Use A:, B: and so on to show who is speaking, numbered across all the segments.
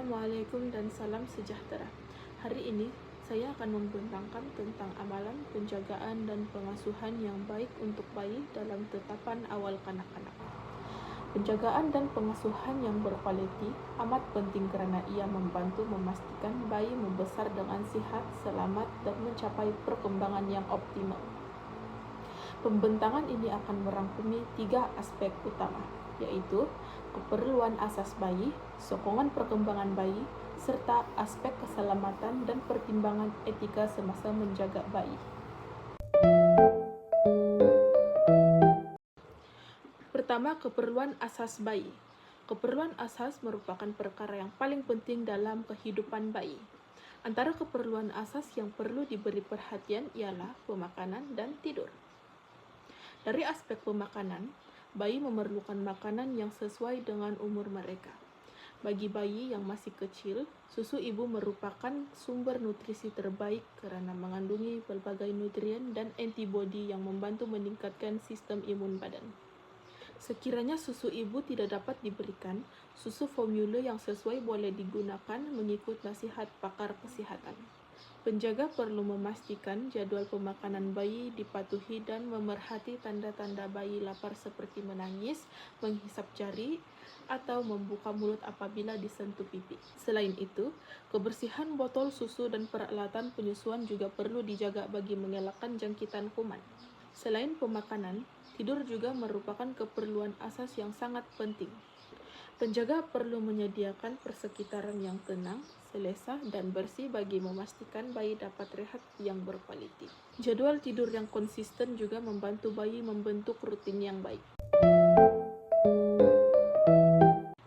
A: Assalamualaikum dan salam sejahtera. Hari ini saya akan membentangkan tentang amalan penjagaan dan pengasuhan yang baik untuk bayi dalam tetapan awal kanak-kanak. Penjagaan dan pengasuhan yang berkualiti amat penting kerana ia membantu memastikan bayi membesar dengan sihat, selamat dan mencapai perkembangan yang optimal. Pembentangan ini akan merangkumi 3 aspek utama, yaitu keperluan asas bayi, sokongan perkembangan bayi, serta aspek keselamatan dan pertimbangan etika semasa menjaga bayi. Pertama, keperluan asas bayi. Keperluan asas merupakan perkara yang paling penting dalam kehidupan bayi. Antara keperluan asas yang perlu diberi perhatian ialah pemakanan dan tidur. Dari aspek pemakanan, bayi memerlukan makanan yang sesuai dengan umur mereka. Bagi bayi yang masih kecil, susu ibu merupakan sumber nutrisi terbaik kerana mengandungi pelbagai nutrien dan antibodi yang membantu meningkatkan sistem imun badan. Sekiranya susu ibu tidak dapat diberikan, susu formula yang sesuai boleh digunakan mengikut nasihat pakar kesihatan. Penjaga perlu memastikan jadual pemakanan bayi dipatuhi dan memerhati tanda-tanda bayi lapar seperti menangis, menghisap jari, atau membuka mulut apabila disentuh pipi. Selain itu, kebersihan botol susu dan peralatan penyusuan juga perlu dijaga bagi mengelakkan jangkitan kuman. Selain pemakanan, tidur juga merupakan keperluan asas yang sangat penting. Penjaga perlu menyediakan persekitaran yang tenang, selesa, dan bersih bagi memastikan bayi dapat rehat yang berkualiti. Jadual tidur yang konsisten juga membantu bayi membentuk rutin yang baik.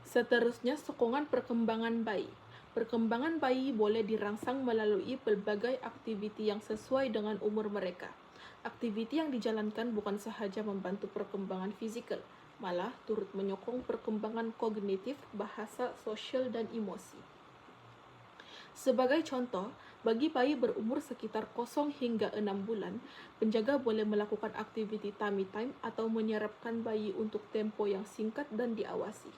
A: Seterusnya, sokongan perkembangan bayi. Perkembangan bayi boleh dirangsang melalui pelbagai aktiviti yang sesuai dengan umur mereka. Aktiviti yang dijalankan bukan sahaja membantu perkembangan fizikal, malah turut menyokong perkembangan kognitif, bahasa, sosial, dan emosi. Sebagai contoh, bagi bayi berumur sekitar 0 hingga 6 bulan, penjaga boleh melakukan aktiviti tummy time atau menyerapkan bayi untuk tempo yang singkat dan diawasi.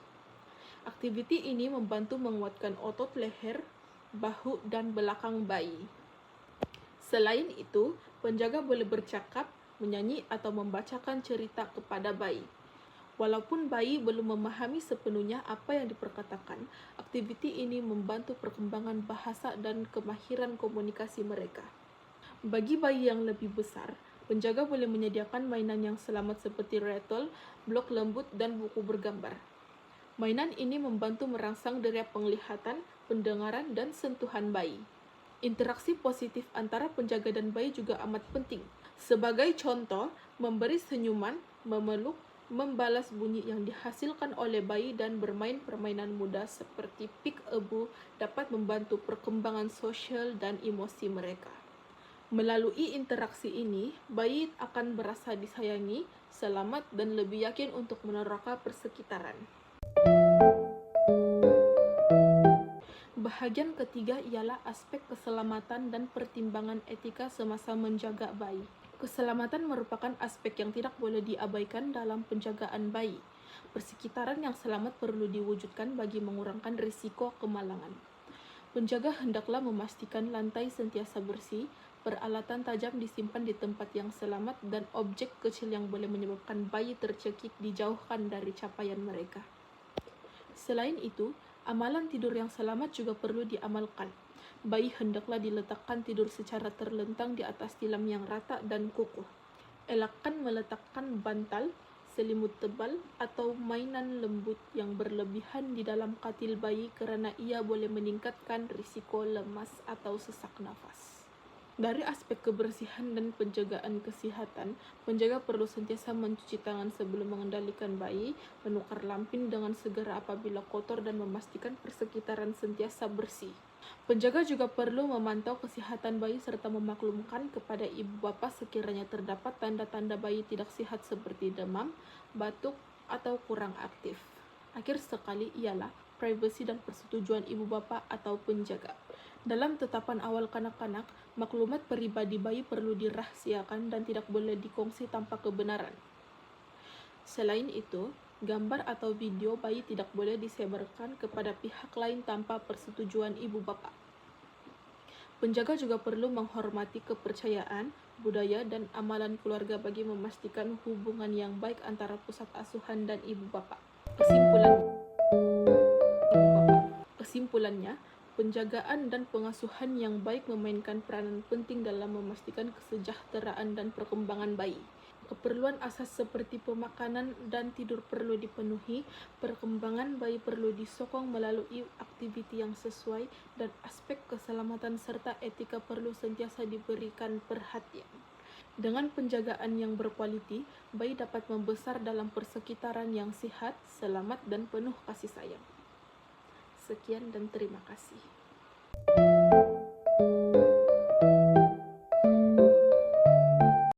A: Aktiviti ini membantu menguatkan otot leher, bahu, dan belakang bayi. Selain itu, penjaga boleh bercakap, menyanyi, atau membacakan cerita kepada bayi. Walaupun bayi belum memahami sepenuhnya apa yang diperkatakan, aktiviti ini membantu perkembangan bahasa dan kemahiran komunikasi mereka. Bagi bayi yang lebih besar, penjaga boleh menyediakan mainan yang selamat seperti rattle, blok lembut, dan buku bergambar. Mainan ini membantu merangsang deria penglihatan, pendengaran, dan sentuhan bayi. Interaksi positif antara penjaga dan bayi juga amat penting. Sebagai contoh, memberi senyuman, memeluk, membalas bunyi yang dihasilkan oleh bayi dan bermain permainan mudah seperti peek-a-boo dapat membantu perkembangan sosial dan emosi mereka. Melalui interaksi ini, bayi akan merasa disayangi, selamat, dan lebih yakin untuk meneraka persekitaran. Bahagian ketiga ialah aspek keselamatan dan pertimbangan etika semasa menjaga bayi. Keselamatan merupakan aspek yang tidak boleh diabaikan dalam penjagaan bayi. Persekitaran yang selamat perlu diwujudkan bagi mengurangkan risiko kemalangan. Penjaga hendaklah memastikan lantai sentiasa bersih, peralatan tajam disimpan di tempat yang selamat, dan objek kecil yang boleh menyebabkan bayi tercekik dijauhkan dari capaian mereka. Selain itu, amalan tidur yang selamat juga perlu diamalkan. Bayi hendaklah diletakkan tidur secara terlentang di atas tilam yang rata dan kukuh. Elakkan meletakkan bantal, selimut tebal, atau mainan lembut yang berlebihan di dalam katil bayi kerana ia boleh meningkatkan risiko lemas atau sesak nafas. Dari aspek kebersihan dan penjagaan kesihatan, penjaga perlu sentiasa mencuci tangan sebelum mengendalikan bayi, menukar lampin dengan segera apabila kotor, dan memastikan persekitaran sentiasa bersih. Penjaga juga perlu memantau kesihatan bayi serta memaklumkan kepada ibu bapa sekiranya terdapat tanda-tanda bayi tidak sihat seperti demam, batuk, atau kurang aktif. Akhir sekali ialah privasi dan persetujuan ibu bapa atau penjaga. Dalam tetapan awal kanak-kanak, maklumat peribadi bayi perlu dirahsiakan dan tidak boleh dikongsi tanpa kebenaran. Selain itu, Gambar atau video bayi tidak boleh disebarkan kepada pihak lain tanpa persetujuan ibu bapa. Penjaga juga perlu menghormati kepercayaan, budaya, dan amalan keluarga bagi memastikan hubungan yang baik antara pusat asuhan dan ibu bapa. Kesimpulannya, penjagaan dan pengasuhan yang baik memainkan peranan penting dalam memastikan kesejahteraan dan perkembangan bayi. Keperluan asas seperti pemakanan dan tidur perlu dipenuhi, perkembangan bayi perlu disokong melalui aktiviti yang sesuai, dan aspek keselamatan serta etika perlu sentiasa diberikan perhatian. Dengan penjagaan yang berkualiti, bayi dapat membesar dalam persekitaran yang sihat, selamat, dan penuh kasih sayang. Sekian dan terima kasih.